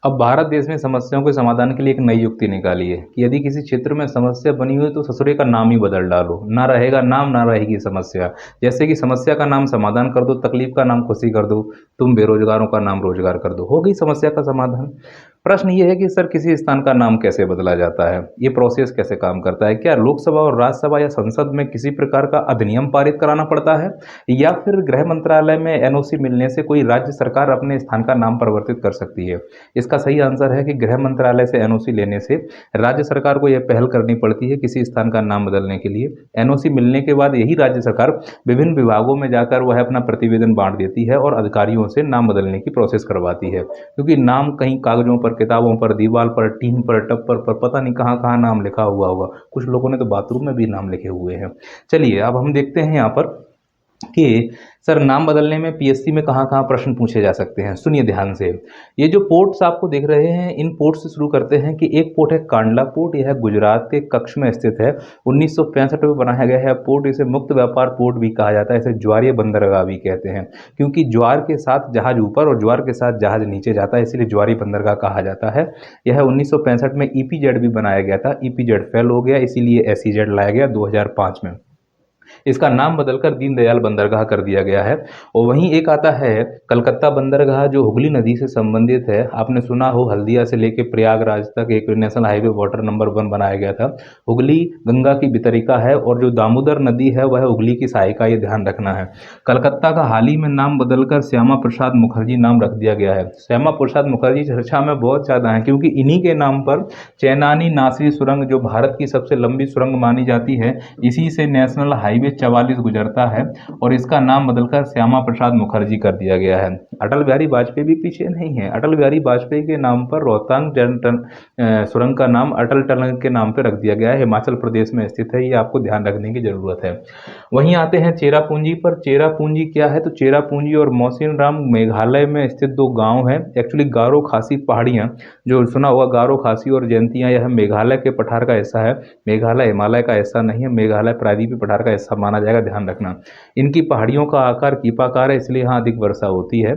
अब भारत देश में समस्याओं के समाधान के लिए एक नई युक्ति निकाली है कि यदि किसी क्षेत्र में समस्या बनी हुई तो ससुरे का नाम ही बदल डालो, ना रहेगा नाम ना रहेगी समस्या। जैसे कि समस्या का नाम समाधान कर दो, तकलीफ का नाम खुशी कर दो, तुम बेरोजगारों का नाम रोजगार कर दो, हो गई समस्या का समाधान। प्रश्न ये है कि सर किसी स्थान का नाम कैसे बदला जाता है, ये प्रोसेस कैसे काम करता है? क्या लोकसभा और राज्यसभा या संसद में किसी प्रकार का अधिनियम पारित कराना पड़ता है, या फिर गृह मंत्रालय में एनओसी मिलने से कोई राज्य सरकार अपने स्थान का नाम परिवर्तित कर सकती है? इसका सही आंसर है कि गृह मंत्रालय से एनओसी लेने से राज्य सरकार को यह पहल करनी पड़ती है किसी स्थान का नाम बदलने के लिए। एनओसी मिलने के बाद यही राज्य सरकार विभिन्न विभागों में जाकर वह अपना प्रतिवेदन बांट देती है और अधिकारियों से नाम बदलने की प्रोसेस करवाती है, क्योंकि नाम कहीं कागजों पर, किताबों पर, दीवार पर, टीन पर, टप्पर पर, पता नहीं कहाँ कहाँ नाम लिखा हुआ होगा। कुछ लोगों ने तो बाथरूम में भी नाम लिखे हुए हैं। चलिए अब हम देखते हैं यहाँ पर कि सर नाम बदलने में पीएससी में कहाँ कहाँ प्रश्न पूछे जा सकते हैं। सुनिए ध्यान से। ये जो पोर्ट्स आपको दिख रहे हैं, इन पोर्ट से शुरू करते हैं कि एक पोर्ट है कांडला पोर्ट, यह गुजरात के कच्छ में स्थित है। 1965 में बनाया गया है पोर्ट। इसे मुक्त व्यापार पोर्ट भी कहा जाता है, इसे ज्वारीय बंदरगाह भी कहते हैं, क्योंकि ज्वार के साथ जहाज ऊपर और ज्वार के साथ जहाज नीचे जाता है, इसलिए ज्वारीय बंदरगाह कहा जाता है। यह 1965 में ईपीजेड भी बनाया गया था, ईपीजेड फेल हो गया, इसीलिए एसईजेड लाया गया 2005 में। इसका नाम बदलकर दीनदयाल बंदरगाह कर दिया गया है। और वहीं एक आता है कलकत्ता बंदरगाह, जो हुगली नदी से संबंधित है। आपने सुना हो हल्दिया से लेकर प्रयागराज तक एक नेशनल हाईवे वाटर नंबर 1 बनाया गया था। हुगली गंगा की वितरिका है और जो दामोदर नदी है वह हुगली की सहायिका, ये ध्यान रखना है। कलकत्ता का हाल ही में नाम बदलकर श्यामा प्रसाद मुखर्जी नाम रख दिया गया है। श्यामा प्रसाद मुखर्जी चर्चा में बहुत ज़्यादा है, क्योंकि इन्हीं के नाम पर चैनानी नासरी सुरंग, जो भारत की सबसे लंबी सुरंग मानी जाती है, इसी से नेशनल हाईवे 44 गुजरता है और इसका नाम बदलकर श्यामा प्रसाद मुखर्जी कर दिया गया है। अटल बिहारी वाजपेयी भी पीछे नहीं है। अटल बिहारी वाजपेयी के नाम पर रोहतांग सुरंग का नाम अटल टनल के नाम पर रख दिया गया है। हिमाचल प्रदेश में स्थित है, ये आपको ध्यान रखने की जरूरत है। वहीं आते हैं चेरापूंजी पर। चेरापूंजी क्या है? तो चेरापूंजी और मौसिनराम मेघालय में स्थित दो गांव हैं। एक्चुअली गारो खासी पहाड़ियां, जो सुना हुआ गारो खासी और जयंतियां, यह मेघालय के पठार का हिस्सा है। मेघालय हिमालय का हिस्सा नहीं है, मेघालय प्रायद्वीपीय पठार का हिस्सा माना जाएगा, ध्यान रखना। इनकी पहाड़ियों का आकार कीपाकार है, इसलिए यहाँ अधिक वर्षा होती है।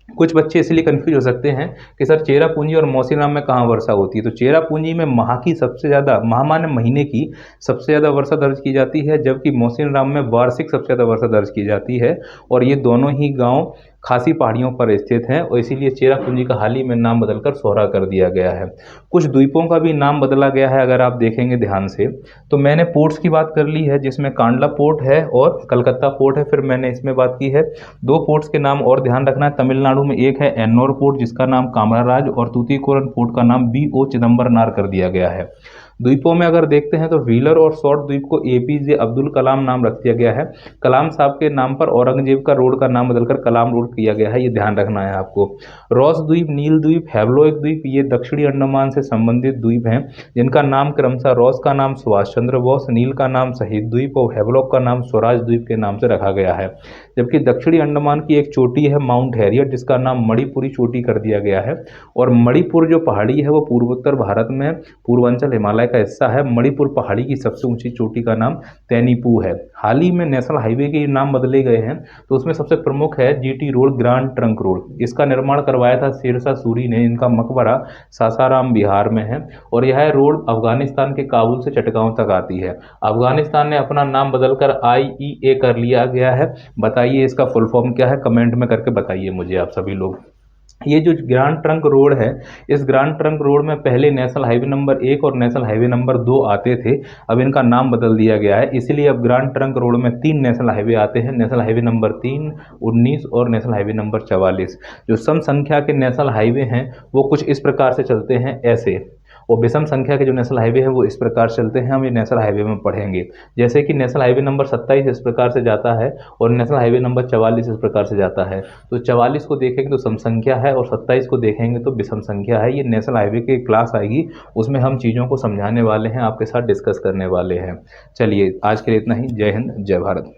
कुछ बच्चे इसलिए कंफ्यूज हो सकते हैं कि सर चेरापूंजी और मौसिनराम में कहाँ वर्षा होती है। तो चेरापूंजी में माह की सबसे ज़्यादा, माह माने महीने की सबसे ज़्यादा वर्षा दर्ज की जाती है, जबकि मौसिनराम में वार्षिक सबसे ज़्यादा वर्षा दर्ज की जाती है। और ये दोनों ही गांव खासी पहाड़ियों पर स्थित हैं और इसीलिए चेरापूंजी का हाल ही में नाम बदलकर सोहरा कर दिया गया है। कुछ द्वीपों का भी नाम बदला गया है, अगर आप देखेंगे ध्यान से। तो मैंने पोर्ट्स की बात कर ली है, जिसमें कांडला पोर्ट है और कलकत्ता पोर्ट है, फिर मैंने इसमें बात की है। दो पोर्ट्स के नाम और ध्यान रखना है। तमिलनाडु में एक है एन्नोर पोर्ट, जिसका नाम कामराराज, और तूतीकोरन पोर्ट का नाम BO चिदम्बरनार कर दिया गया है। द्वीपों में अगर देखते हैं तो व्हीलर और शॉर्ट द्वीप को APJ अब्दुल कलाम नाम रख दिया गया है। कलाम साहब के नाम पर औरंगजेब का रोड का नाम बदलकर कलाम रोड किया गया है, ये ध्यान रखना है आपको। रॉस द्वीप, नील द्वीप, हैवलॉक द्वीप, ये दक्षिणी अंडमान से संबंधित द्वीप हैं, जिनका नाम क्रमशः रॉस का नाम सुभाष चंद्र बोस, नील का नाम शहीद द्वीप और हैवलॉक का नाम स्वराज द्वीप के नाम से रखा गया है। जबकि दक्षिणी अंडमान की एक चोटी है माउंट हैरियट, जिसका नाम मणिपुरी चोटी कर दिया गया है। और मणिपुर जो पहाड़ी है वो पूर्वोत्तर भारत में पूर्वांचल हिमालय का हिस्सा है। मणिपुर पहाड़ी की सबसे ऊंची चोटी का नाम तैनीपू है। हाल ही में नेशनल हाईवे के नाम बदले गए हैं, तो उसमें सबसे प्रमुख है GT road, grand trunk road. इसका निर्माण करवाया था शेरशाह सूरी ने। इनका मकबरा सासाराम बिहार में है और यह रोड अफगानिस्तान के काबुल से चटगांव तक आती है। अफगानिस्तान ने अपना नाम बदलकर IEA कर लिया गया है। बताइए इसका फुल फॉर्म क्या है, कमेंट में करके बताइए मुझे आप सभी लोग। ये जो ग्रांड ट्रंक रोड है, इस ग्रांड ट्रंक रोड में पहले नेशनल हाईवे नंबर 1 और नेशनल हाईवे नंबर 2 आते थे। अब इनका नाम बदल दिया गया है, इसीलिए अब ग्रांड ट्रंक रोड में 3 नेशनल हाईवे आते हैं। नेशनल हाईवे नंबर 3, 19 और नेशनल हाईवे नंबर 44। जो सम संख्या के नेशनल हाईवे हैं वो कुछ इस प्रकार से चलते हैं ऐसे, और विषम संख्या के जो नेशनल हाईवे है वो इस प्रकार चलते हैं। हम ये नेशनल हाईवे में पढ़ेंगे, जैसे कि नेशनल हाईवे नंबर 27 इस प्रकार से जाता है और नेशनल हाईवे नंबर 44 इस प्रकार से जाता है। तो 44 को देखेंगे तो सम संख्या है और 27 को देखेंगे तो विषम संख्या है। ये नेशनल हाईवे की क्लास आएगी, उसमें हम चीज़ों को समझाने वाले हैं, आपके साथ डिस्कस करने वाले हैं। चलिए आज के लिए इतना ही। जय हिंद, जय भारत।